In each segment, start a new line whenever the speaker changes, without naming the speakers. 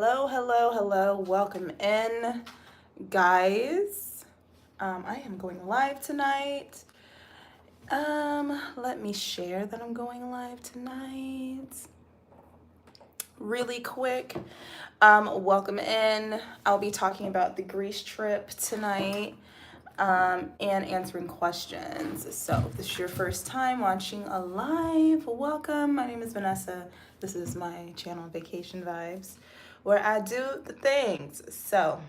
Hello, hello, hello. Welcome in, guys. I am going live tonight. Let me share that I'm going live tonight. Really quick. Welcome in. I'll be talking about the Greece trip tonight. And answering questions. So if this is your first time watching a live, welcome. My name is Vanessa. This is my channel, Vacation Vibes, where I do the things. So,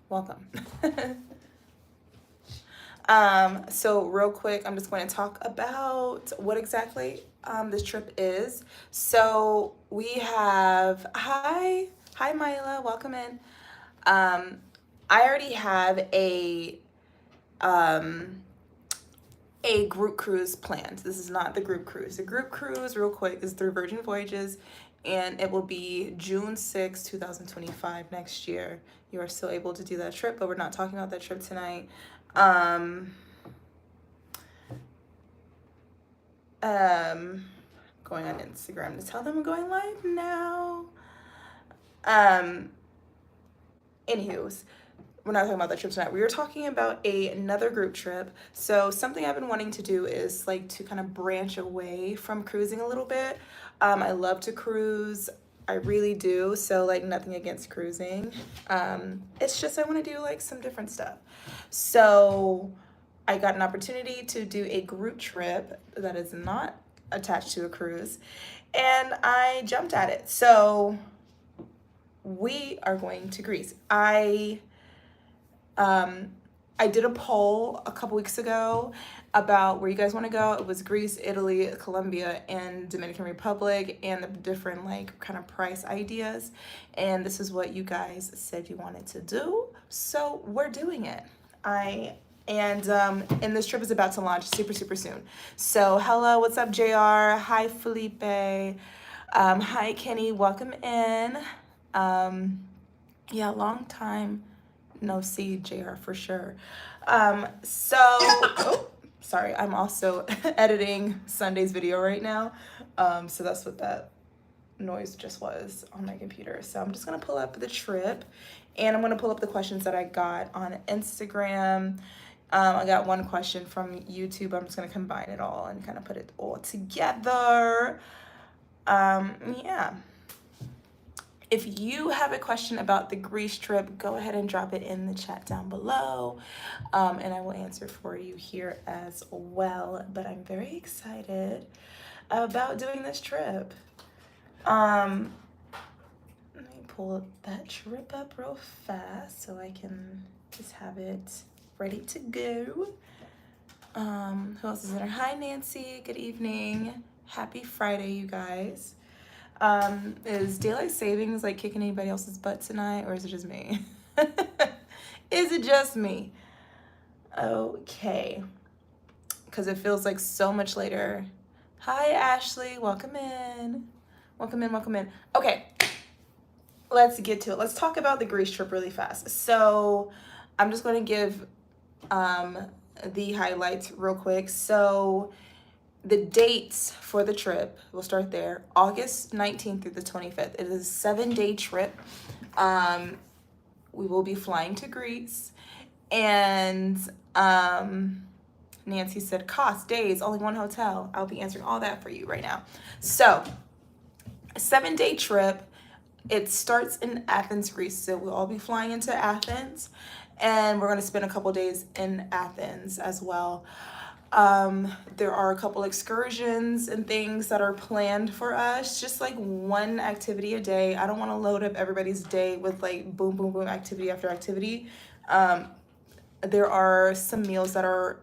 welcome. So real quick, I'm just going to talk about what exactly this trip is. So we have hi Mila, welcome in. I already have a group cruise planned. This is not the group cruise. The group cruise, real quick, is through Virgin Voyages, and it will be June 6, 2025 next year. You are still able to do that trip, but we're not talking about that trip tonight. Going on Instagram to tell them I'm going live now. Anywho's, we're not talking about that trip tonight. We were talking about another group trip. So something I've been wanting to do is like to kind of branch away from cruising a little bit. I love to cruise. I really do. So like nothing against cruising. It's just I want to do like some different stuff. So I got an opportunity to do a group trip that is not attached to a cruise, and I jumped at it. So we are going to Greece. I did a poll a couple weeks ago about where you guys want to go. It was Greece, Italy, Colombia, and Dominican Republic, and the different like kind of price ideas. And this is what you guys said you wanted to do. So we're doing it. And this trip is about to launch super soon. So hello, what's up, JR? Hi, Felipe. Hi, Kenny. Welcome in. Yeah, long time no see, JR, for sure. Sorry, I'm also editing Sunday's video right now. So that's what that noise just was on my computer. So I'm just gonna pull up the trip, and I'm gonna pull up the questions that I got on Instagram. I got one question from YouTube. I'm just gonna combine it all and kind of put it all together. Yeah. If you have a question about the Greece trip, go ahead and drop it in the chat down below, and I will answer for you here as well. But I'm very excited about doing this trip. Let me pull that trip up real fast so I can just have it ready to go. Who else is in there? Hi, Nancy. Good evening. Happy Friday, you guys. Is daylight savings like kicking anybody else's butt tonight, or is it just me? Is it just me? Okay. Because it feels like so much later. Hi, Ashley. Welcome in. Welcome in. Okay. Let's get to it. Let's talk about the Greece trip really fast. So I'm just going to give the highlights real quick. So the dates for the trip, we'll start there, August 19th through the 25th. It is a 7-day trip. We will be flying to Greece. And Nancy said, cost, days, only one hotel. I'll be answering all that for you right now. So, a 7-day trip. It starts in Athens, Greece. So we'll all be flying into Athens. And we're going to spend a couple days in Athens as well. There are a couple excursions and things that are planned for us, just like one activity a day. I don't want to load up everybody's day with like boom, activity after activity. There are some meals that are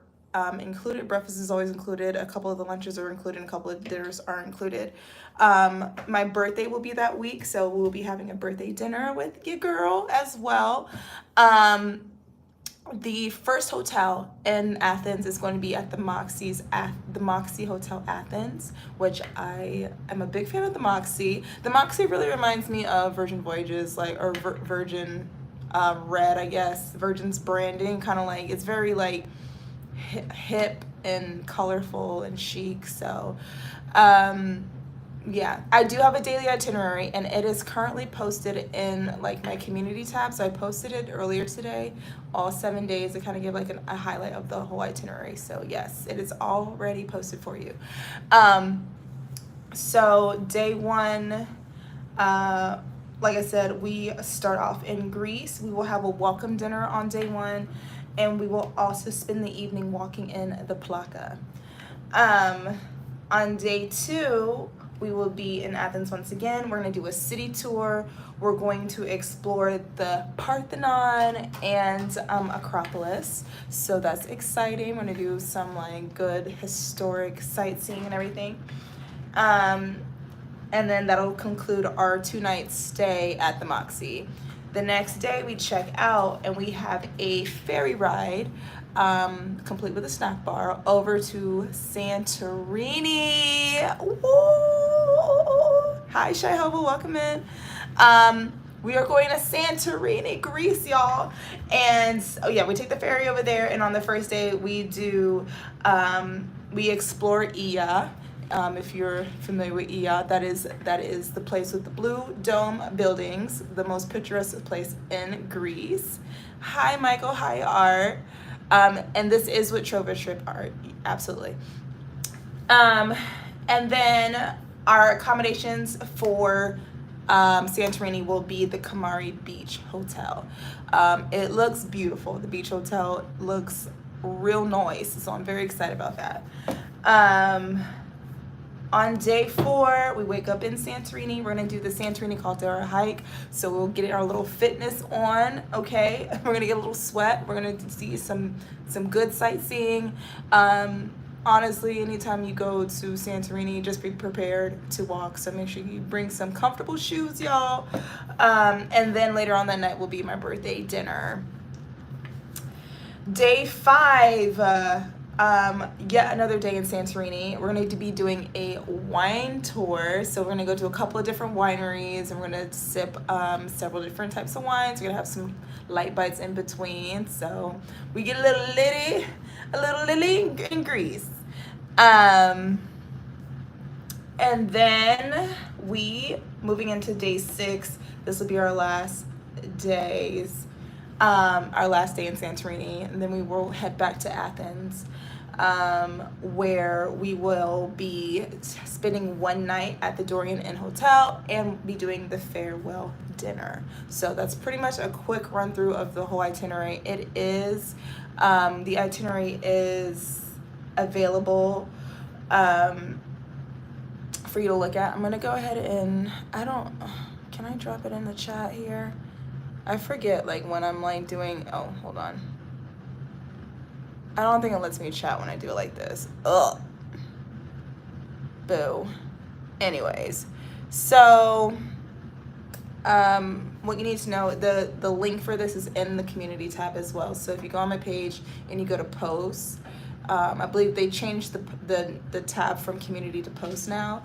included. Breakfast is always included. A couple of the lunches are included, and a couple of dinners are included. My birthday will be that week, so we'll be having a birthday dinner with your girl as well. The first hotel in Athens is going to be at the Moxie Hotel Athens, which I am a big fan of the Moxie. The Moxie really reminds me of Virgin Voyages, or Virgin Red, I guess. Virgin's branding, kind of like, it's very like hip and colorful and chic. So yeah, I do have a daily itinerary, and it is currently posted in like my community tab. So I posted it earlier today, all 7 days, to kind of give like a highlight of the whole itinerary. So yes, it is already posted for you. So day one, like I said, we start off in Greece. We will have a welcome dinner on day one, and we will also spend the evening walking in the Plaka. On day two, we will be in Athens once again. We're going to do a city tour. We're going to explore the Parthenon and Acropolis. So that's exciting. We're going to do some like good historic sightseeing and everything. And then that'll conclude our 2-night stay at the Moxie. The next day we check out and we have a ferry ride, complete with a snack bar, over to Santorini. Woo! Hi, Shai-Hova, welcome in. We are going to Santorini, Greece, y'all. And oh yeah, we take the ferry over there, and on the first day we do, we explore Iya. If you're familiar with Iya, that is the place with the blue dome buildings, the most picturesque place in Greece. Hi, Michael. Hi, Art. And this is with Trova Trip Art, absolutely. And then our accommodations for Santorini will be the Kamari Beach Hotel. It looks beautiful. The beach hotel looks real nice, so I'm very excited about that. On day 4, we wake up in Santorini. We're gonna do the Santorini Caldera hike. So we'll get our little fitness on, okay? We're gonna get a little sweat. We're gonna see some good sightseeing. Honestly, anytime you go to Santorini, just be prepared to walk. So make sure you bring some comfortable shoes, y'all. And then later on that night will be my birthday dinner. Day 5, yet another day in Santorini. We're going to be doing a wine tour. So we're going to go to a couple of different wineries, and we're going to sip several different types of wines. We're going to have some light bites in between. So we get a little litty in Greece. And then moving into day 6, this will be our last days. Our last day in Santorini, and then we will head back to Athens, where we will be spending one night at the Dorian Inn Hotel and be doing the farewell dinner. So that's pretty much a quick run through of the whole itinerary. It is, the itinerary is available for you to look at. I'm gonna go ahead and, can I drop it in the chat here? I forget, like, when I'm like doing, oh, hold on. I don't think it lets me chat when I do it like this. Ugh. Boo. Anyways, so what you need to know, the link for this is in the community tab as well. So if you go on my page and you go to posts, I believe they changed the tab from community to post now.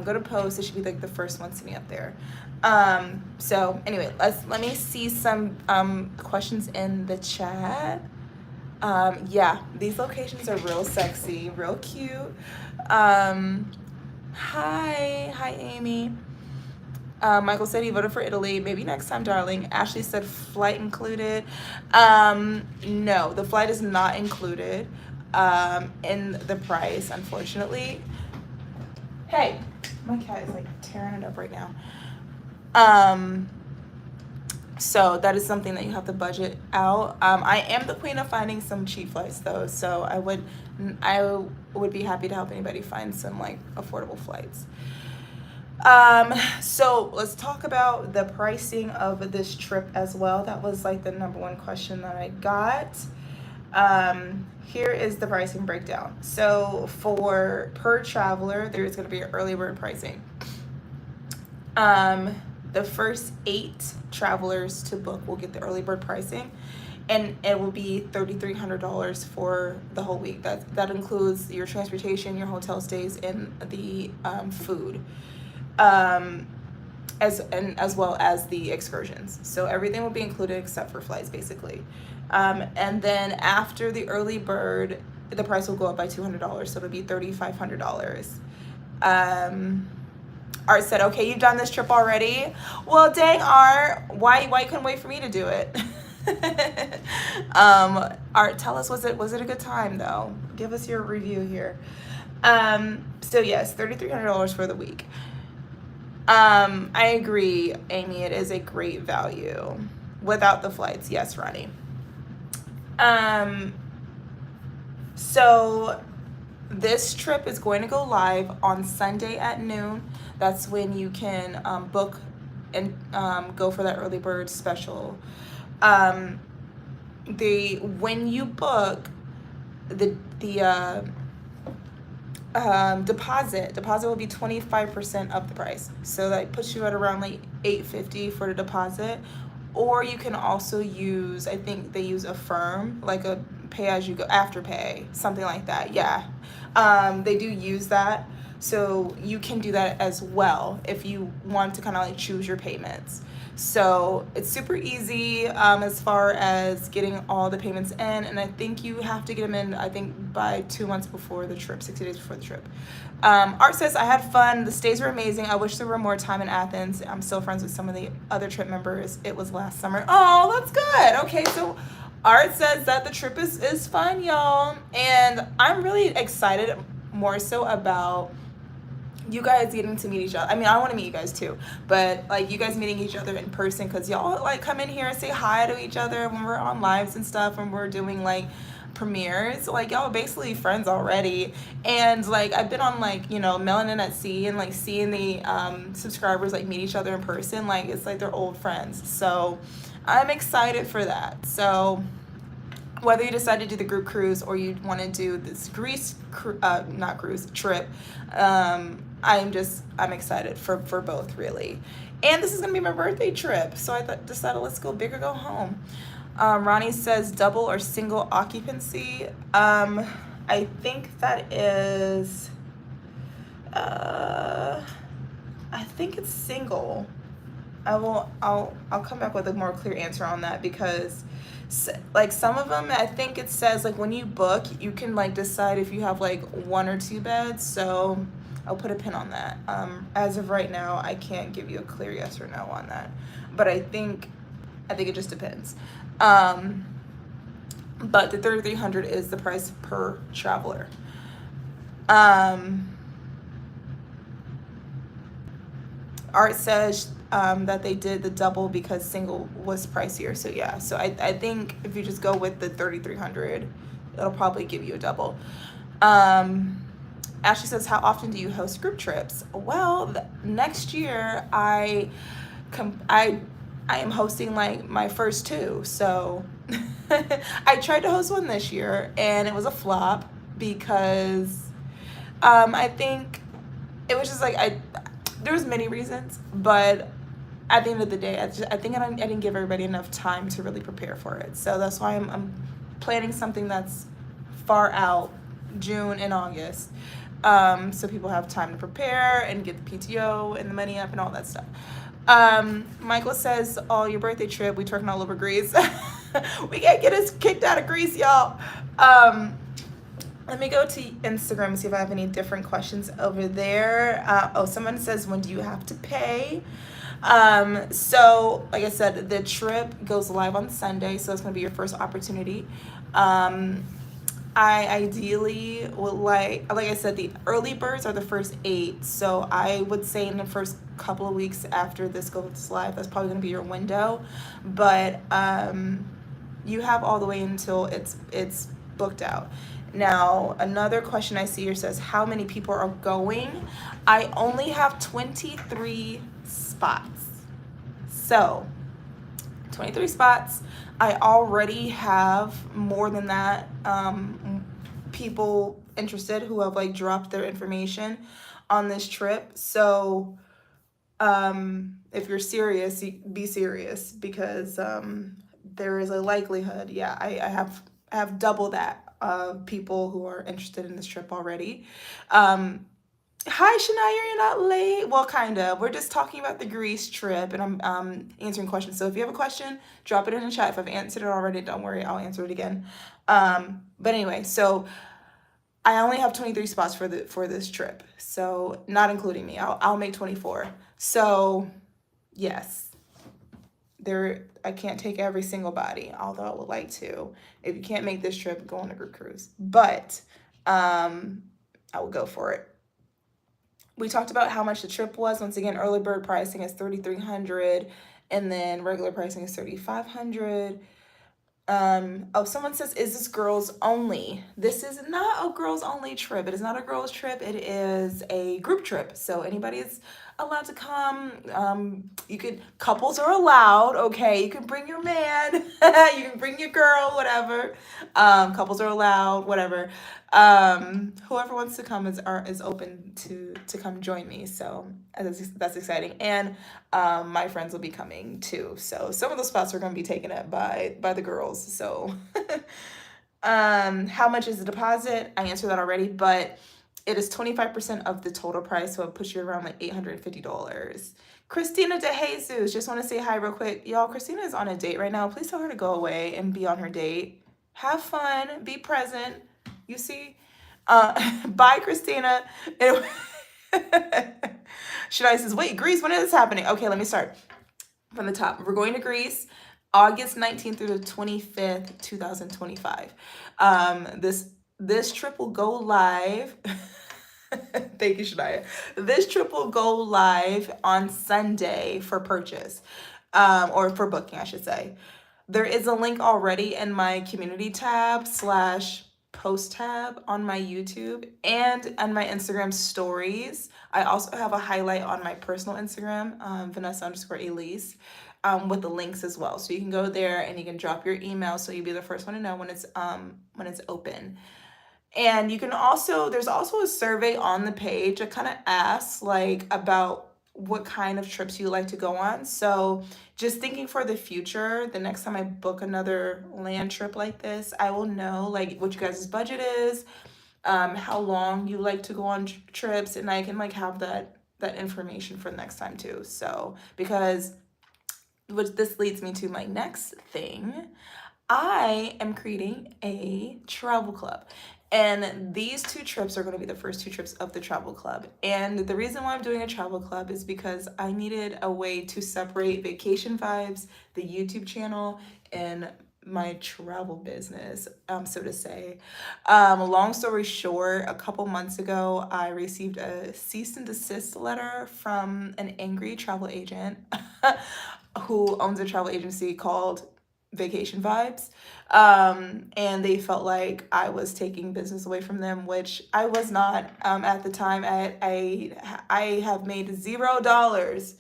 Go to post, it should be like the first one to me up there. So anyway, let me see some questions in the chat. Yeah, these locations are real sexy, real cute. Hi Amy. Michael said he voted for Italy. Maybe next time, darling. Ashley said flight included. No, the flight is not included in the price, unfortunately. Hey, my cat is like tearing it up right now. So that is something that you have to budget out. I am the queen of finding some cheap flights though, so I would be happy to help anybody find some like affordable flights. So let's talk about the pricing of this trip as well. That was like the number one question that I got. Here is the pricing breakdown. So for per traveler, there is going to be an early bird pricing. The first 8 travelers to book will get the early bird pricing, and it will be $3,300 for the whole week. That includes your transportation, your hotel stays, and the food, as well as the excursions. So everything will be included except for flights, basically. And then after the early bird, the price will go up by $200, so it'll be $3,500. Art said, okay, you've done this trip already. Well, dang, Art, why you couldn't wait for me to do it? Art, tell us, was it a good time though? Give us your review here. So yes, $3,300 for the week. I agree, Amy. It is a great value without the flights. Yes, Ronnie. So this trip is going to go live on Sunday at noon. That's when you can book and go for that early bird special. When you book the deposit will be 25% of the price, so that puts you at around like $850 for the deposit. Or you can also use, I think they use Affirm, like a pay as you go, Afterpay, something like that. Yeah, they do use that, so you can do that as well if you want to kind of like choose your payments. So it's super easy as far as getting all the payments in, and I think you have to get them in, I think, by 2 months before the trip, 60 days before the trip. Art says, I had fun. The stays were amazing. I wish there were more time in Athens. I'm still friends with some of the other trip members. It was last summer. Oh, that's good. Okay, so Art says that the trip is fun, y'all. And I'm really excited more so about you guys getting to meet each other. I mean, I want to meet you guys too, but like you guys meeting each other in person, because y'all like come in here and say hi to each other when we're on lives and stuff, when we're doing like premieres. Like y'all are basically friends already. And like I've been on like, you know, Melanin at Sea, and like seeing the subscribers like meet each other in person, like it's like they're old friends. So I'm excited for that. So whether you decide to do the group cruise or you want to do this Greece trip, I'm excited for both, really. And this is gonna be my birthday trip, so I decided let's go big or go home. Ronnie says double or single occupancy. I think that is, I think it's single. I'll come back with a more clear answer on that, because like some of them, I think it says like when you book, you can like decide if you have like 1 or 2 beds. So I'll put a pin on that. As of right now, I can't give you a clear yes or no on that, but I think it just depends. But the 3,300 is the price per traveler. Art says that they did the double because single was pricier. So yeah, so I think if you just go with the 3,300, it'll probably give you a double. Ashley says, how often do you host group trips? Well, next year I am hosting like my first 2. So I tried to host one this year and it was a flop because I think it was just like there was many reasons, but at the end of the day, I think I didn't give everybody enough time to really prepare for it. So that's why I'm planning something that's far out, June and August, so people have time to prepare and get the PTO and the money up and all that stuff. Michael says, oh, your birthday trip, we twerking all over Greece. We can't get us kicked out of Greece, y'all. Let me go to Instagram and see if I have any different questions over there. Someone says, when do you have to pay? So like I said, the trip goes live on Sunday, so it's going to be your first opportunity. I ideally would like I said, the early birds are the first 8. So I would say in the first couple of weeks after this goes live, that's probably going to be your window. But you have all the way until it's booked out. Now, another question I see here says, how many people are going? I only have 23 spots. So, 23 spots. I already have more than that people interested who have like dropped their information on this trip. So, if you're serious, be serious, because there is a likelihood. Yeah, I have double that of people who are interested in this trip already. Hi, Shania, you're not late. Well, kind of. We're just talking about the Greece trip, and I'm answering questions. So if you have a question, drop it in the chat. If I've answered it already, don't worry, I'll answer it again. But anyway, so I only have 23 spots for this trip, so not including me. I'll make 24. So yes, I can't take every single body, although I would like to. If you can't make this trip, go on a group cruise. But I will go for it. We talked about how much the trip was. Once again, early bird pricing is $3,300, and then regular pricing is $3,500. Oh, someone says, is this girls only? This is not a girls only trip. It is not a girls trip. It is a group trip. So anybody is allowed to come. Couples are allowed. Okay. You can bring your man, you can bring your girl, whatever. Couples are allowed, whatever. Whoever wants to come is open to come join me. So that's exciting. And my friends will be coming too. So some of the spots are going to be taken up by the girls. So how much is the deposit? I answered that already, but it is 25% of the total price. So it puts you around like $850. Christina De Jesus, just want to say hi real quick. Y'all, Christina is on a date right now. Please tell her to go away and be on her date. Have fun, be present. You see? Bye, Christina. Shania says, wait, Greece, when is this happening? Okay, let me start from the top. We're going to Greece August 19th through the 25th, 2025. This trip will go live. Thank you, Shania. This trip will go live on Sunday for purchase, or for booking, I should say. There is a link already in my community tab / post tab on my YouTube and on my Instagram stories. I also have a highlight on my personal Instagram, Vanessa_Elise, with the links as well. So you can go there and you can drop your email so you'll be the first one to know when it's open. And you can also, there's also a survey on the page that kind of asks like about what kind of trips you like to go on. So just thinking for the future, the next time I book another land trip like this, I will know like what you guys' budget is, how long you like to go on trips, and I can like have that information for the next time too. So because this leads me to my next thing. I am creating a travel club. And these 2 trips are going to be the first 2 trips of the travel club. And the reason why I'm doing a travel club is because I needed a way to separate Vacation Vibes, the YouTube channel, and my travel business, so to say. Long story short, a couple months ago, I received a cease and desist letter from an angry travel agent who owns a travel agency called Vacation Vibes, and they felt like I was taking business away from them, which I was not. At the time, I have made $0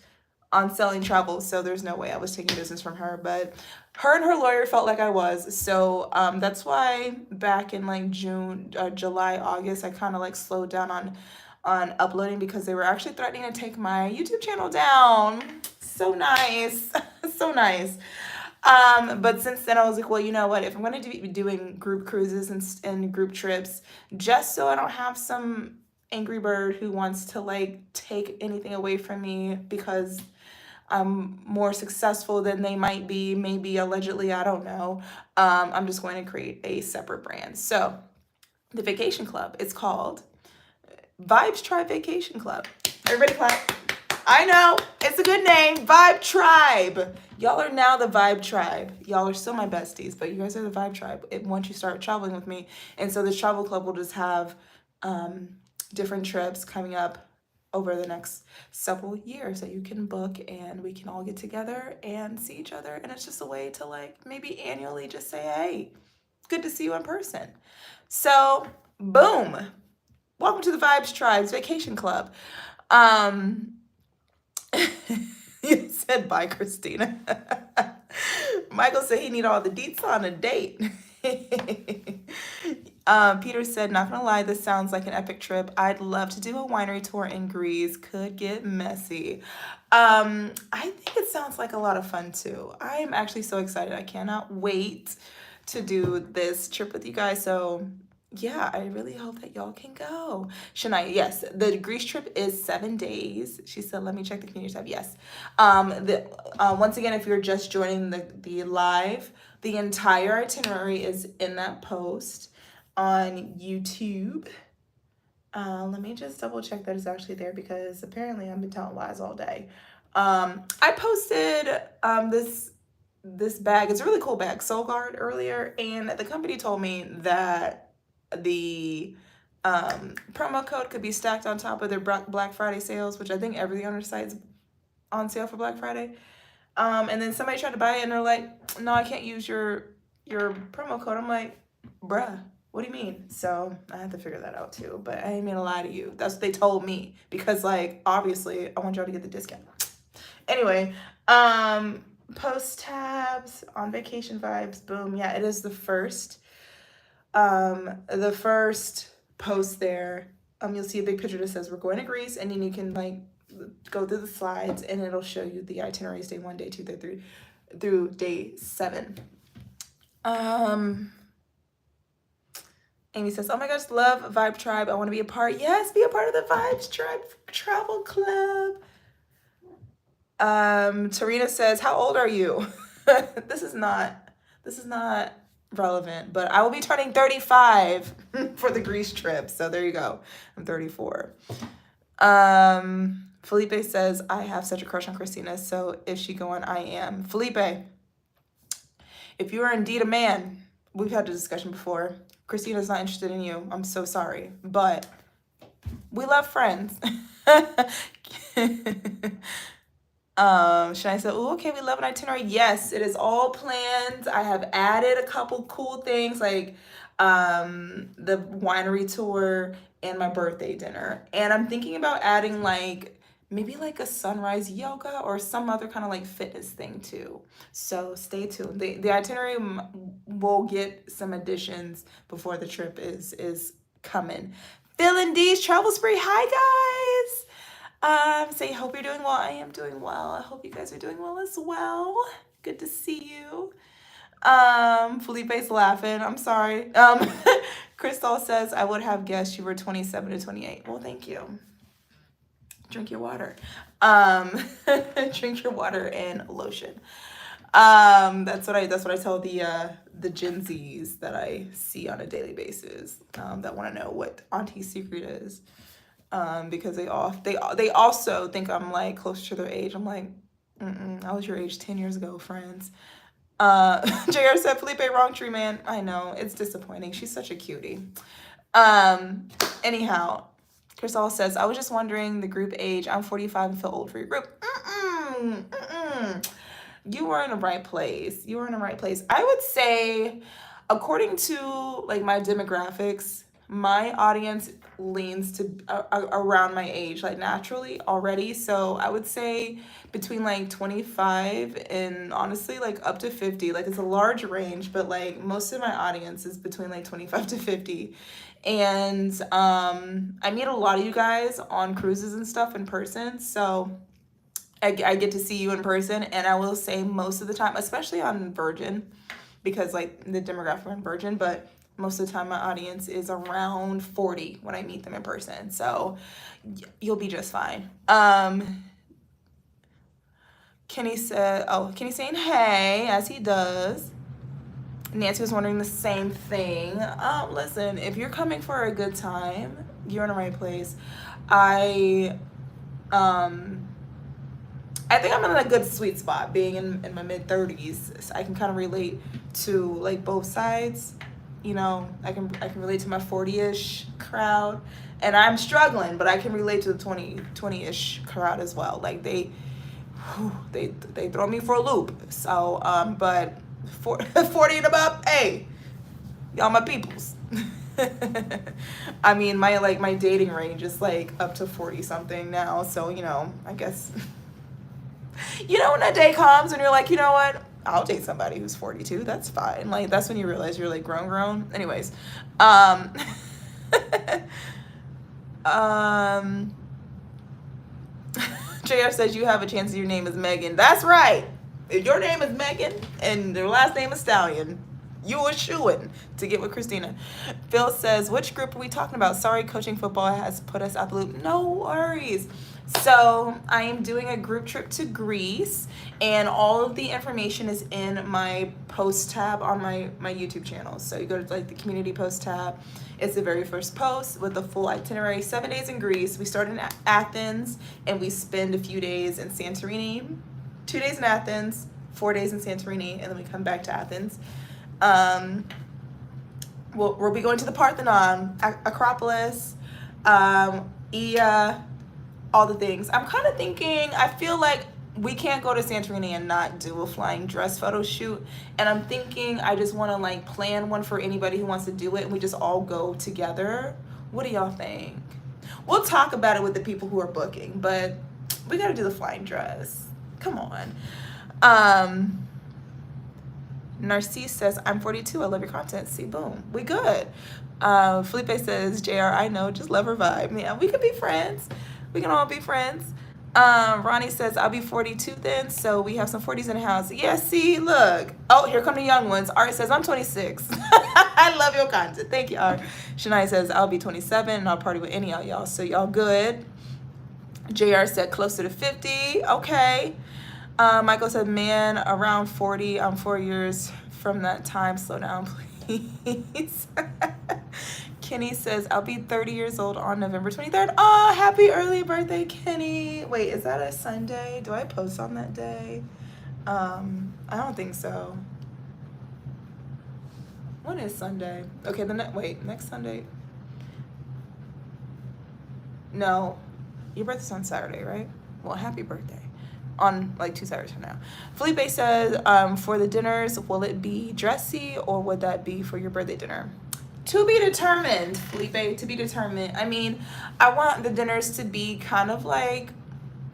on selling travel, so there's no way I was taking business from her. But her and her lawyer felt like I was, so that's why back in like June, July, August, I kind of like slowed down on uploading because they were actually threatening to take my YouTube channel down. So nice, so nice. But since then I was like, well, you know what, if I'm going to be doing group cruises and group trips, just so I don't have some angry bird who wants to like take anything away from me because I'm more successful than they might be, maybe allegedly, I don't know. I'm just going to create a separate brand. So the vacation club, it's called Vibes Tribe Vacation Club. Everybody clap. I know, it's a good name, Vibe Tribe. Y'all are now the Vibe Tribe. Y'all are still my besties, but you guys are the Vibe Tribe once you start traveling with me. And so this travel club will just have different trips coming up over the next several years that you can book, and we can all get together and see each other. And it's just a way to like maybe annually just say, hey, good to see you in person. So boom, welcome to the Vibes Tribe's Vacation Club. You said bye, Christina. Michael said he need all the deets on a date. Peter said, not gonna lie, this sounds like an epic trip. I'd love to do a winery tour in Greece. Could get messy. I think it sounds like a lot of fun too. I am actually so excited. I cannot wait to do this trip with you guys. So yeah, I really hope that y'all can go. Shania, yes, the Greece trip is 7 days. She said, let me check the community tab. Yes. Once again, if you're just joining the live, the entire itinerary is in that post. on YouTube. Let me just double check that it's actually there because apparently I've been telling lies all day. I posted this bag. It's a really cool bag, Soul Guard, earlier, and the company told me that the promo code could be stacked on top of their Black Friday sales, which I think everything on their site's on sale for Black Friday. And then somebody tried to buy it and they're like, no, I can't use your promo code. I'm like, bruh, what do you mean? So I had to figure that out too, but I ain't mean to lie to you. That's what they told me because, like, obviously I want y'all to get the discount. Anyway, post tabs on Vacation Vibes. Boom. Yeah, it is the first post there. You'll see a big picture that says we're going to Greece, and then you can like go through the slides and it'll show you the itineraries, day 1, day 2, day 3 through day 7. Amy says, oh my gosh, love Vibe Tribe. I want to be a part. Yes, be a part of the Vibes Tribe Travel Club. Tarina says, how old are you? This is not relevant, but I will be turning 35 for the Greece trip. So there you go. I'm 34. Felipe says, I have such a crush on Christina, so if she going, I am. Felipe, if you are indeed a man, we've had a discussion before. Christina's not interested in you. I'm so sorry, but we love friends. Shania said, oh, okay, we love an itinerary. Yes, it is all planned. I have added a couple cool things like the winery tour and my birthday dinner. And I'm thinking about adding like maybe like a sunrise yoga or some other kind of like fitness thing too. So stay tuned. The itinerary will get some additions before the trip is coming. Phil and D's Travel Spree. Hi guys. Say, hope you're doing well. I am doing well. I hope you guys are doing well as well. Good to see you. Felipe's laughing. I'm sorry. Crystal says, I would have guessed you were 27 to 28. Well, thank you. Drink your water. Drink your water and lotion. That's what I tell the Gen Zs that I see on a daily basis, that want to know what Auntie's secret is. Because they also think I'm like closer to their age. I'm like, I was your age 10 years ago, friends. JR said, Felipe, wrong tree man. I know, it's disappointing. She's such a cutie. Anyhow, Crystal says, I was just wondering the group age. I'm 45 and feel old for your group. You were in the right place. You were in the right place. I would say, according to like my demographics, my audience leans to around my age, like naturally already. So I would say between like 25 and honestly like up to 50. Like it's a large range, but like most of my audience is between like 25 to 50. And I meet a lot of you guys on cruises and stuff in person. So I get to see you in person, and I will say most of the time, especially on Virgin, because like the demographic on Virgin, but most of the time my audience is around 40 when I meet them in person. So you'll be just fine. Kenny's saying hey, as he does. Nancy was wondering the same thing. Listen, if you're coming for a good time, you're in the right place. I think I'm in a good sweet spot being in my mid 30s. So I can kind of relate to like both sides. You know, I can relate to my 40-ish crowd, and I'm struggling, but I can relate to the 20-ish crowd as well. Like they throw me for a loop. So, but 40 and above, hey, y'all my peoples. I mean, my dating range is like up to 40 something now. So, you know, I guess, you know, when that day comes and you're like, you know what? I'll date somebody who's 42. That's fine. Like, that's when you realize you're like grown. Anyways, JR says you have a chance your name is Megan. That's right. If your name is Megan and your last name is Stallion, You a shoo-in to get with Christina. Phil says, which group are we talking about? Sorry, coaching football has put us out the loop. No worries. So I am doing a group trip to Greece, and all of the information is in my post tab on my YouTube channel. So you go to like the community post tab. It's the very first post with the full itinerary. 7 days in Greece. We start in Athens and we spend a few days in Santorini. 2 days in Athens, 4 days in Santorini, and then we come back to Athens. We'll be going to the Parthenon, Acropolis, Ia, all the things. I'm kind of thinking, I feel like we can't go to Santorini and not do a flying dress photo shoot. And I'm thinking I just want to like plan one for anybody who wants to do it, and we just all go together. What do y'all think? We'll talk about it with the people who are booking, but we got to do the flying dress. Come on. Narcisse says, I'm 42. I love your content. See, boom. We good. Felipe says, JR, I know. Just love her vibe. Yeah, we could be friends. We can all be friends. Ronnie says, I'll be 42 then. So we have some 40s in the house. Yeah, see, look. Oh, here come the young ones. Art says, I'm 26. I love your content. Thank you, Art. Shania says, I'll be 27 and I'll party with any of y'all. So y'all good. JR said, closer to 50. Okay. Michael said, man, around 40. I'm 4 years from that time. Slow down, please. Kenny says, I'll be 30 years old on November 23rd. Oh, happy early birthday, Kenny. Wait, is that a Sunday? Do I post on that day? I don't think so. When is Sunday? Okay, next Sunday. No, your birthday's on Saturday, right? Well, happy birthday. On like 2 Saturdays from now. Felipe says, for the dinners, will it be dressy or would that be for your birthday dinner? To be determined, Felipe, to be determined. I mean, I want the dinners to be kind of like,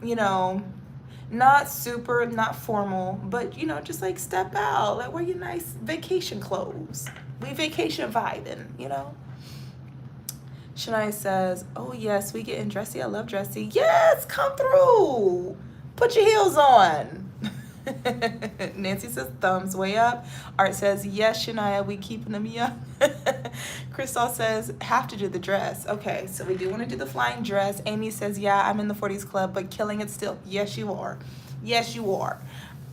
you know, not super, not formal, but, you know, just like step out, like wear your nice vacation clothes. We vacation vibing, you know? Shania says, oh yes, we getting dressy. I love dressy. Yes, come through. Put your heels on. Nancy says thumbs way up. Art says, yes, Shania, we keeping them young. Crystal says, have to do the dress. Okay, so we do want to do the flying dress. Amy says, yeah, I'm in the 40s club, but killing it still. Yes, you are. Yes, you are.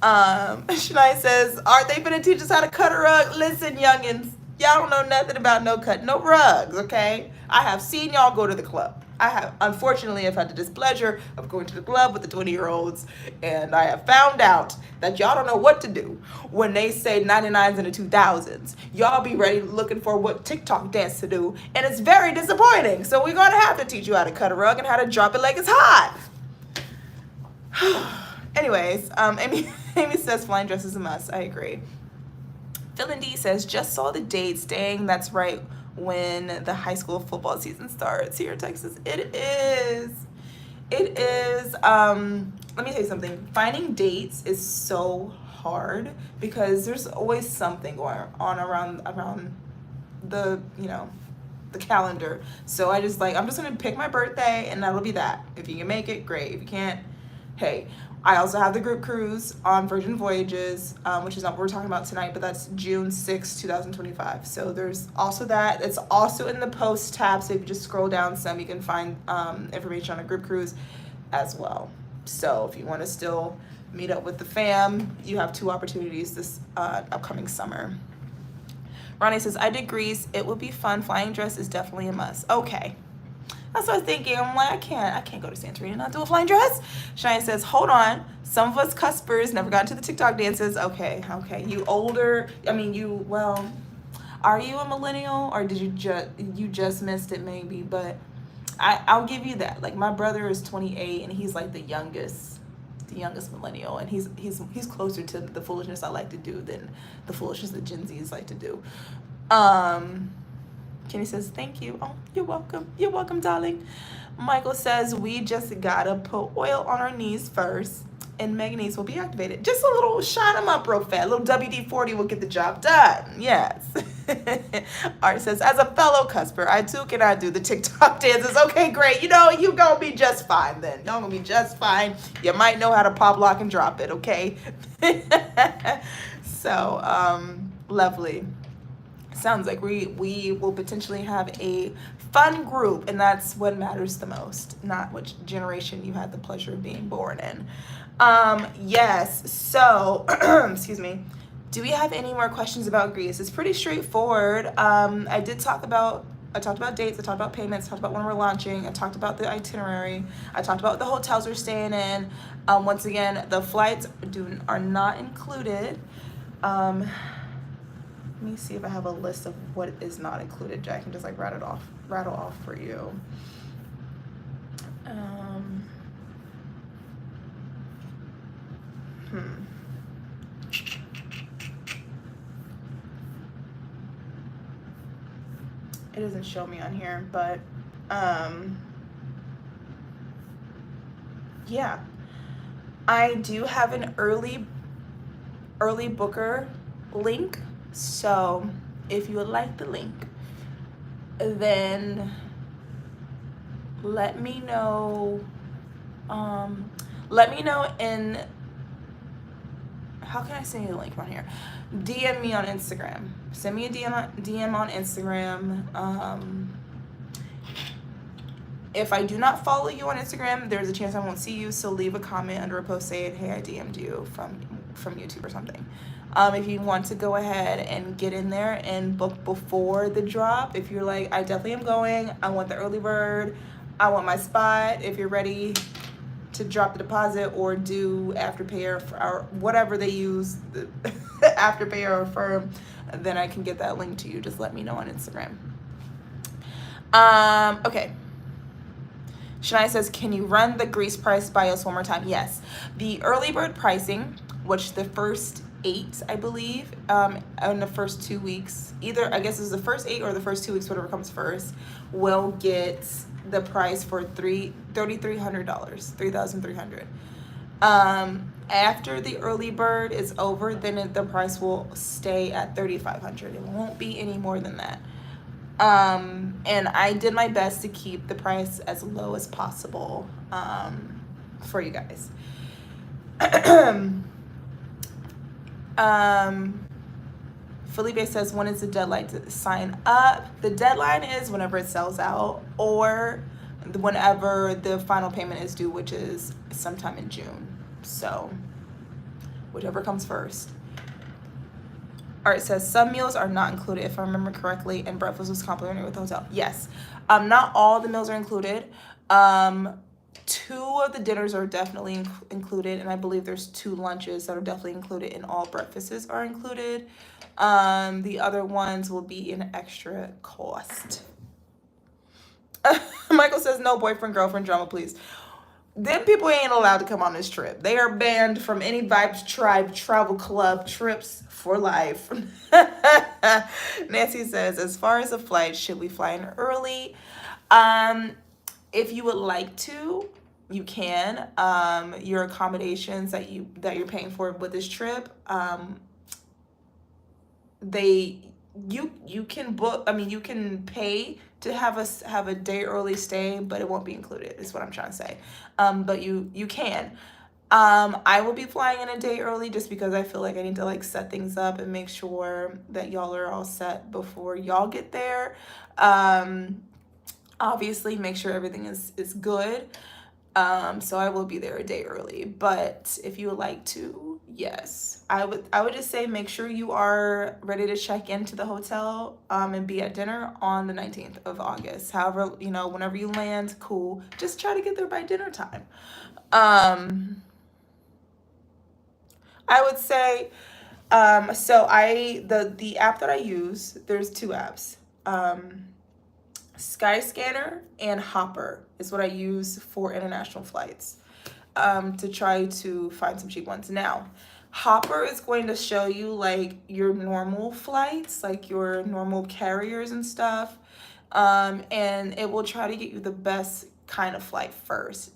Shania says, Art, they finna teach us how to cut a rug? Listen, youngins, y'all don't know nothing about no rugs, okay? I have seen y'all go to the club. Unfortunately, I've had the displeasure of going to the club with the 20-year-olds, and I have found out that y'all don't know what to do when they say 99s and the 2000s. Y'all be ready looking for what TikTok dance to do, and it's very disappointing. So we're going to have to teach you how to cut a rug and how to drop it like it's hot. Anyways, Amy says flying dress is a must. I agree. Phil and D says, just saw the date, staying, that's right, when the high school football season starts here in Texas. It is. Let me tell you something. Finding dates is so hard because there's always something going on around the, you know, the calendar. So I'm just gonna pick my birthday and that'll be that. If you can make it, great. If you can't, hey. I also have the group cruise on Virgin Voyages, which is not what we're talking about tonight, but that's June 6, 2025. So there's also that. It's also in the post tab, so if you just scroll down some, you can find information on a group cruise as well. So if you want to still meet up with the fam, you have 2 opportunities this upcoming summer. Ronnie says, I did Greece. It would be fun. Flying dress is definitely a must. Okay. That's what I was thinking. I'm like, I can't go to Santorini and not do a flying dress. Cheyenne says, hold on. Some of us cuspers never got into the TikTok dances. Okay. You older, are you a millennial or did you just missed it maybe? But I'll give you that. Like my brother is 28 and he's like the youngest millennial, and he's closer to the foolishness I like to do than the foolishness that Gen Zs like to do. Kenny says, thank you. Oh, you're welcome. You're welcome, darling. Michael says, we just gotta put oil on our knees first and manganese will be activated. Just a little shine them up real fast. A little WD-40 will get the job done. Yes. Art says, as a fellow cusper, I too cannot do the TikTok dances. Okay, great. You know, you gonna be just fine then. Y'all gonna be just fine. You might know how to pop, lock, and drop it, okay? So, lovely. sounds like we will potentially have a fun group, and that's what matters the most, not which generation you had the pleasure of being born in. Yes, so excuse me, do we have any more questions about Greece? It's pretty straightforward. I talked about dates, I talked about payments, I talked about when we're launching, I talked about the itinerary, I talked about the hotels we're staying in. Once again, the flights are not included. Let me see if I have a list of what is not included. Jack can just like rattle off for you. It doesn't show me on here, but yeah, I do have an early booker link. So if you would like the link, then let me know. Let me know in, how can I send you the link on here? DM me on Instagram. Send me a DM on Instagram. If I do not follow you on Instagram, there's a chance I won't see you. So leave a comment under a post saying, "Hey, I DM'd you from YouTube or something." If you want to go ahead and get in there and book before the drop, if you're like, I definitely am going, I want the early bird, I want my spot. If you're ready to drop the deposit or do Afterpay or whatever they use, the Afterpay or Affirm, then I can get that link to you. Just let me know on Instagram. Okay. Shania says, can you run the Greece price by us one more time? Yes. The early bird pricing, which the first 8, I believe, in the first 2 weeks, either I guess it's the first 8 or the first 2 weeks, whatever comes first, will get the price for $3,300, $3,300. After the early bird is over, then the price will stay at $3,500. It won't be any more than that. And I did my best to keep the price as low as possible for you guys. Felipe says, when is the deadline to sign up? The deadline is whenever it sells out or whenever the final payment is due, which is sometime in June. So whichever comes first. All right, it says some meals are not included, if I remember correctly, and breakfast was complimentary with the hotel. Yes, not all the meals are included. 2 of the dinners are definitely included, and I believe there's 2 lunches that are definitely included, and all breakfasts are included. The other ones will be an extra cost. Michael says, no boyfriend, girlfriend drama, please. Them people ain't allowed to come on this trip. They are banned from any Vibes Tribe Travel Club trips for life. Nancy says, as far as the flight, should we fly in early? If you would like to, you can. Your accommodations that you're paying for with this trip, you can book. I mean, you can pay to have a day early stay, but it won't be included. Is what I'm trying to say. But you can. I will be flying in a day early just because I feel like I need to like set things up and make sure that y'all are all set before y'all get there. Obviously make sure everything is good. So I will be there a day early, but if you would like to, yes, I would just say make sure you are ready to check into the hotel and be at dinner on the 19th of August. However, whenever you land, cool. Just try to get there by dinner time. I would say, so the app that I use, there's 2 apps. Skyscanner and Hopper is what I use for international flights to try to find some cheap ones. Now, Hopper is going to show you like your normal flights, like your normal carriers and stuff, and it will try to get you the best kind of flight first.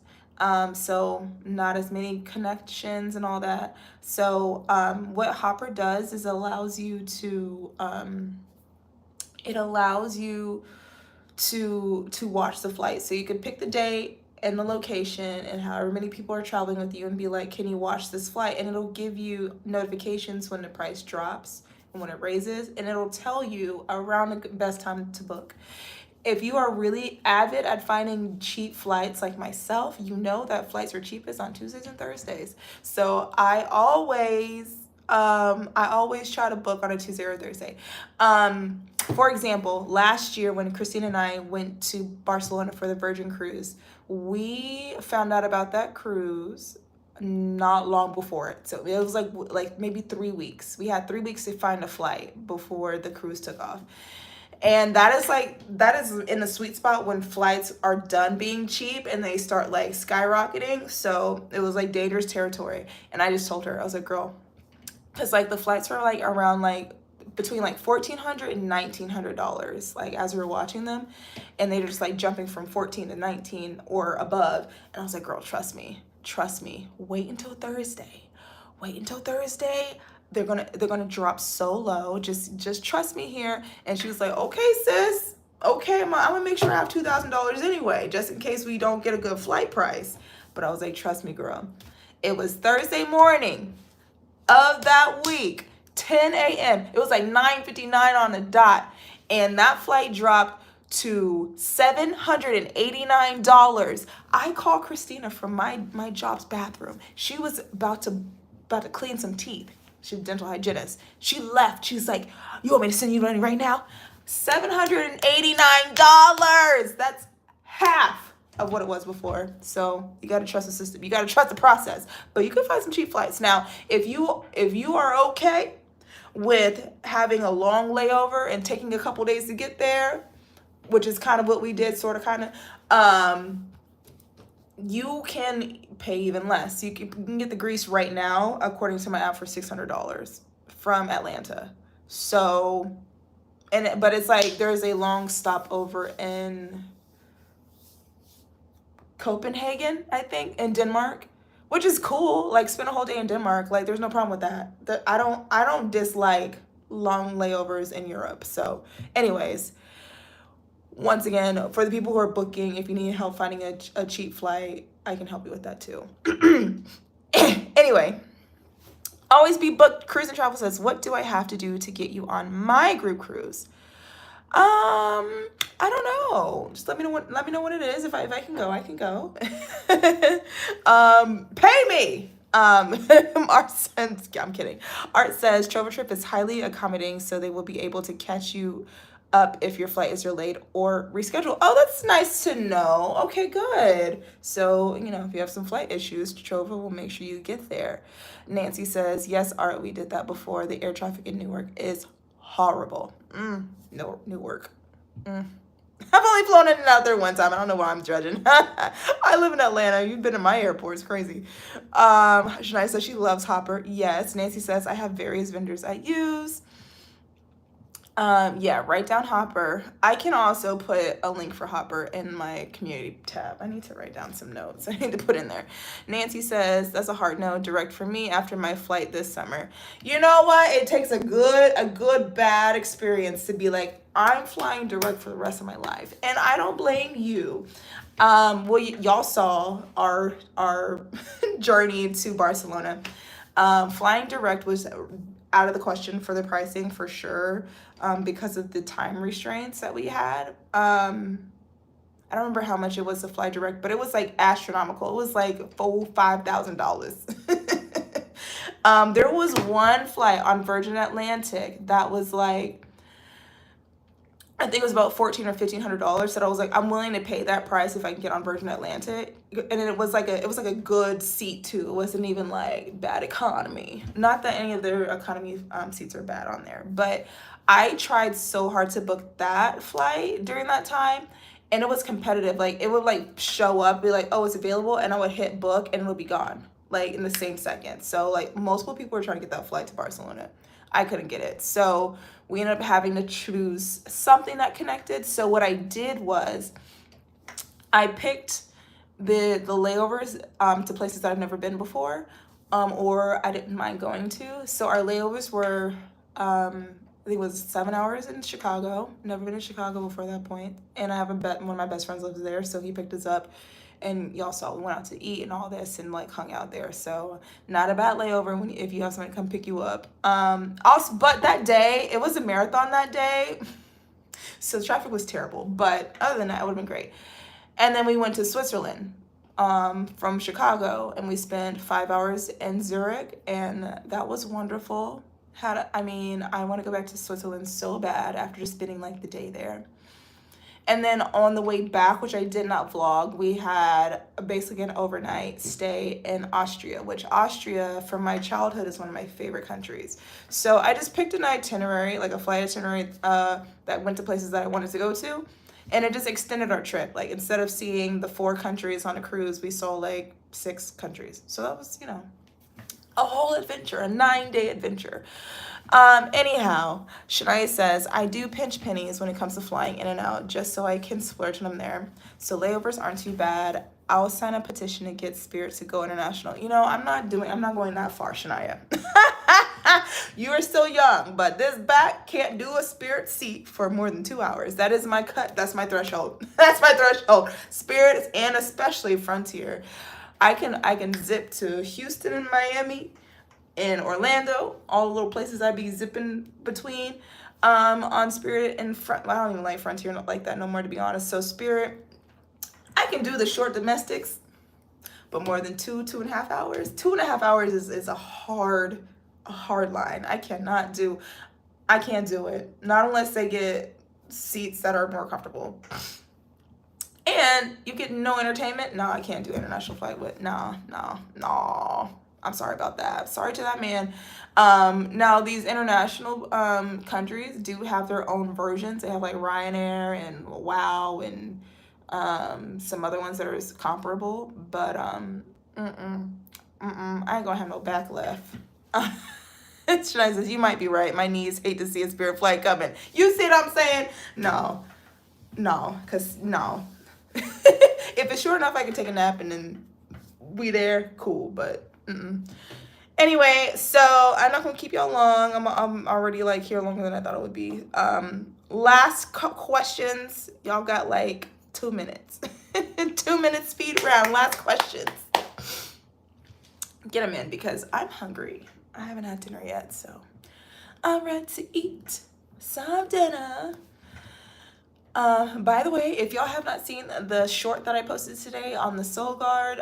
So not as many connections and all that. So what Hopper does is allows you to watch the flight. So you could pick the date and the location and however many people are traveling with you and be like, can you watch this flight? And it'll give you notifications when the price drops when it raises, and it'll tell you around the best time to book. If you are really avid at finding cheap flights like myself, you know that flights are cheapest on Tuesdays and Thursdays. So I always try to book on a Tuesday or Thursday. For example, last year when Christina and I went to Barcelona for the Virgin Cruise, we found out about that cruise not long before it. So it was like maybe 3 weeks. We had 3 weeks to find a flight before the cruise took off. And that is in the sweet spot when flights are done being cheap and they start like skyrocketing. So it was like dangerous territory. And I just told her, I was like, girl, because like the flights were like around like between like $1,400 and $1,900, like as we were watching them, and they were just like jumping from 14 to 19 or above. And I was like, girl, trust me, wait until Thursday. They're gonna drop so low. Just trust me here. And she was like, okay, sis. Okay, I'm gonna make sure I have $2,000 anyway, just in case we don't get a good flight price. But I was like, trust me, girl. It was Thursday morning of that week, 10 a.m. It was like 9:59 on the dot, and that flight dropped to $789. I called Christina from my job's bathroom. She was about to clean some teeth. She's a dental hygienist. She left. She's like, you want me to send you money right now? $789. That's half of what it was before. So you got to trust the system. You got to trust the process. But you can find some cheap flights. Now, if you are okay with having a long layover and taking a couple days to get there, which is kind of what we did, you can pay even less. You can get the Greece right now, according to my app, for $600 from Atlanta. So, but it's like there's a long stopover in Copenhagen, I think, in Denmark, which is cool. Like, spend a whole day in Denmark. Like, there's no problem with that. I don't dislike long layovers in Europe. So, anyways, once again, for the people who are booking, if you need help finding a cheap flight, I can help you with that too. Anyway, always be booked. Cruise and Travel says, what do I have to do to get you on my group cruise? I don't know. Just let me know what it is. If I can go, I can go. Pay me. Art says, I'm kidding. Art says Travel Trip is highly accommodating, so they will be able to catch you up if your flight is delayed or rescheduled. Oh, that's nice to know. Okay, good. So, if you have some flight issues, Trova will make sure you get there. Nancy says, yes, Art, we did that before. The air traffic in Newark is horrible. No, Newark. I've only flown in and out there one time. I don't know why I'm judging. I live in Atlanta. You've been in my airport. It's crazy. Shania says she loves Hopper. Yes. Nancy says I have various vendors I use. Yeah, write down Hopper. I can also put a link for Hopper in my community tab. I need to write down some notes. I need to put in there. Nancy says, that's a hard no, direct for me after my flight this summer. You know what? It takes a good bad experience to be like, I'm flying direct for the rest of my life. And I don't blame you. Well, y'all saw our journey to Barcelona. Flying direct was out of the question for the pricing for sure, because of the time restraints that we had. I don't remember how much it was to fly direct, but it was like astronomical. It was like $5,000. There was one flight on Virgin Atlantic that was like, I think it was about $1,400 or $1,500 that I was like, I'm willing to pay that price if I can get on Virgin Atlantic. And it was like a good seat too. It wasn't even like bad economy. Not that any of their economy seats are bad on there, but I tried so hard to book that flight during that time, and it was competitive. Like, it would like show up, be like, oh, it's available, and I would hit book and it would be gone like in the same second. So like multiple people were trying to get that flight to Barcelona. I couldn't get it. So we ended up having to choose something that connected. So what I did was I picked the layovers to places that I've never been before, or I didn't mind going to. So our layovers were, I think it was 7 hours in Chicago. Never been to Chicago before that point. And I have one of my best friends lives there, so he picked us up and y'all saw we went out to eat and all this and like hung out there. So not a bad layover when if you have someone to come pick you up. Also, but that day it was a marathon that day, so the traffic was terrible. But other than that, it would have been great. And then we went to Switzerland from Chicago, and we spent 5 hours in Zurich, and that was wonderful. I want to go back to Switzerland so bad after just spending like the day there. And then on the way back, which I did not vlog, we had basically an overnight stay in Austria, which Austria from my childhood is one of my favorite countries. So I just picked an itinerary, like a flight itinerary that went to places that I wanted to go to. And it just extended our trip. Like instead of seeing the 4 countries on a cruise, we saw like 6 countries. So that was, a whole adventure, a 9-day adventure. Anyhow, Shania says, I do pinch pennies when it comes to flying in and out just so I can splurge when I'm there. So layovers aren't too bad. I'll sign a petition to get Spirit to go international. I'm not going that far, Shania. You are still young, but this back can't do a Spirit seat for more than 2 hours. That is my cut. That's my threshold. That's my threshold. Spirit and especially Frontier. I can zip to Houston and Miami and Orlando, all the little places I'd be zipping between on Spirit and I don't even like Frontier, not like that no more, to be honest. So Spirit, I can do the short domestics, but more than 2.5 hours. 2.5 hours is a hard line. I can't do it. Not unless they get seats that are more comfortable. And you get no entertainment. No, I can't do international flight with. No. I'm sorry about that. Sorry to that man. Now these international countries do have their own versions. They have like Ryanair and WoW and some other ones that are comparable. But I ain't gonna have no back left. Shania says, you might be right. My knees hate to see a Spirit flight coming. You see what I'm saying? No. If it's short enough, I can take a nap and then we there, cool. But anyway, so I'm not gonna keep y'all long. I'm already like here longer than I thought it would be. Last questions. Y'all got like 2 minutes. 2 minutes speed round. Last questions. Get them in because I'm hungry. I haven't had dinner yet, so I'm ready to eat some dinner. By the way, if y'all have not seen the short that I posted today on the Soul Guard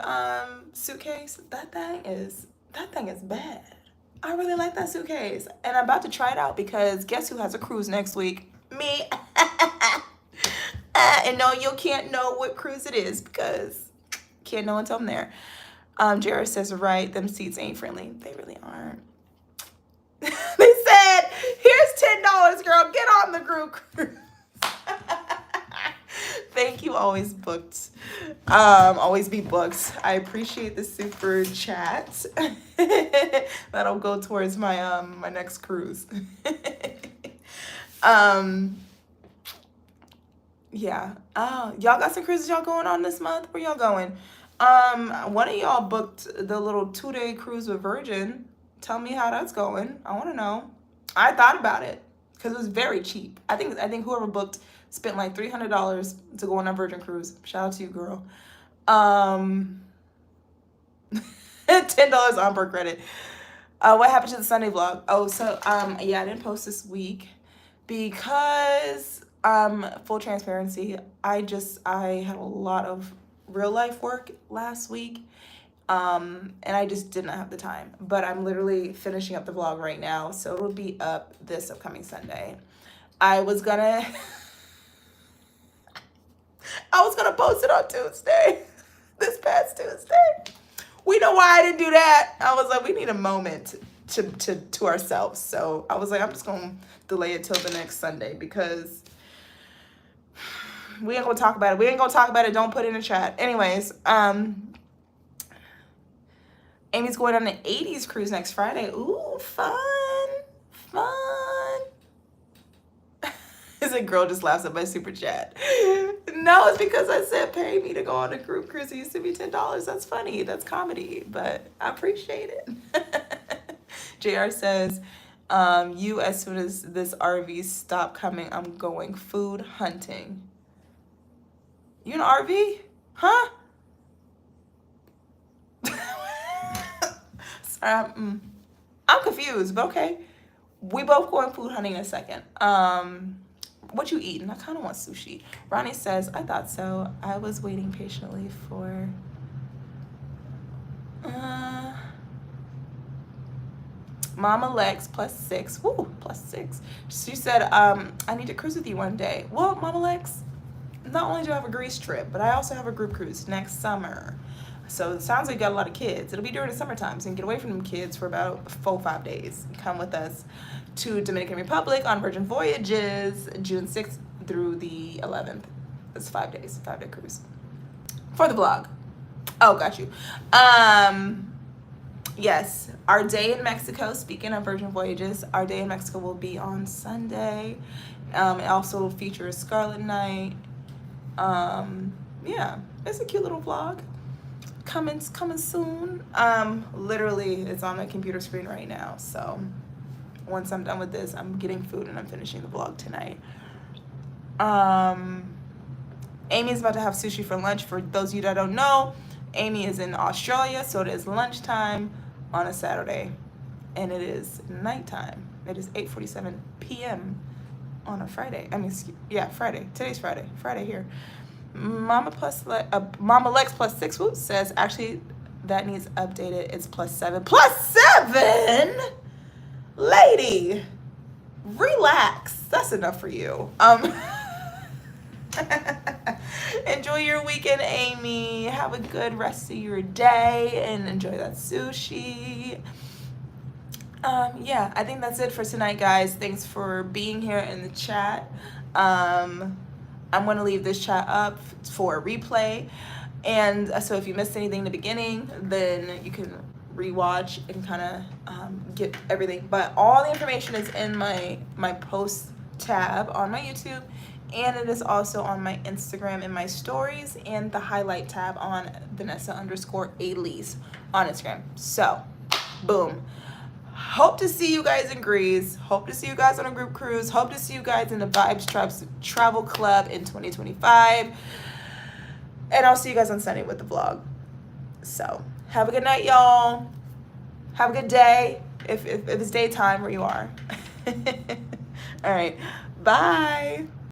suitcase, that thing is bad. I really like that suitcase, and I'm about to try it out because guess who has a cruise next week? Me. And no, you can't know what cruise it is because can't know until I'm there. Jared says, right, them seats ain't friendly. They really aren't. They said, here's $10, girl. Get on the group cruise. Thank you, always booked. Always be booked. I appreciate the super chat. That'll go towards my my next cruise. Yeah. Oh, y'all got some cruises y'all going on this month? Where y'all going? One of y'all booked the little 2-day cruise with Virgin. Tell me how that's going. I want to know. I thought about it because it was very cheap. I think whoever booked spent like $300 to go on a Virgin cruise. Shout out to you, girl. $10 on per credit. What happened to the Sunday vlog? Oh, so yeah, I didn't post this week because full transparency, I had a lot of real life work last week. And I just didn't have the time, but I'm literally finishing up the vlog right now, so it'll be up this upcoming Sunday. I was gonna post it on Tuesday, this past Tuesday. We know why I didn't do that. I was like, we need a moment to ourselves. So I was like, I'm just gonna delay it till the next Sunday because we ain't gonna talk about it. Don't put it in the chat. Anyways, Amy's going on an 80s cruise next Friday. Ooh, fun. This girl just laughs at my super chat. No, it's because I said pay me to go on a group cruise. It used to be $10. That's funny. That's comedy, but I appreciate it. JR says, you, as soon as this RV stop coming, I'm going food hunting. You in an RV? Huh? I'm confused, but okay. We both going food hunting in a second. What you eating? I kind of want sushi. Ronnie says, I thought so. I was waiting patiently for... Mama Lex +6. Woo, +6. She said, I need to cruise with you one day. Well, Mama Lex, not only do I have a Greece trip, but I also have a group cruise next summer. So it sounds like you got a lot of kids. It'll be during the summertime, so you can get away from them kids for about 4-5 days. Come with us to Dominican Republic on Virgin Voyages, June 6th through the 11th. It's 5 days, 5-day cruise. For the vlog. Oh, got you. Yes, our day in Mexico, speaking of Virgin Voyages, our day in Mexico will be on Sunday. It also features Scarlet Night. Yeah, it's a cute little vlog. Coming soon. Literally, it's on my computer screen right now. So once I'm done with this, I'm getting food and I'm finishing the vlog tonight. Amy's about to have sushi for lunch. For those of you that don't know, Amy is in Australia, so it is lunchtime on a Saturday, and it is nighttime. It is 8:47 p.m. on a Friday. I mean, yeah, Friday. Today's Friday. Friday here. Mama Lex +6 whoop, says actually that needs updated. It's +7. +7, lady. Relax. That's enough for you. Enjoy your weekend, Amy. Have a good rest of your day and enjoy that sushi. Yeah, I think that's it for tonight, guys. Thanks for being here in the chat. I'm going to leave this chat up for a replay. And so if you missed anything in the beginning, then you can rewatch and kind of get everything. But all the information is in my post tab on my YouTube. And it is also on my Instagram and my stories and the highlight tab on Vanessa_Elise on Instagram. So, boom. Hope to see you guys in Greece. Hope to see you guys on a group cruise. Hope to see you guys in the Vibes Tribes Travel Club in 2025. And I'll see you guys on Sunday with the vlog. So, have a good night, y'all. Have a good day if it's daytime where you are. All right. Bye.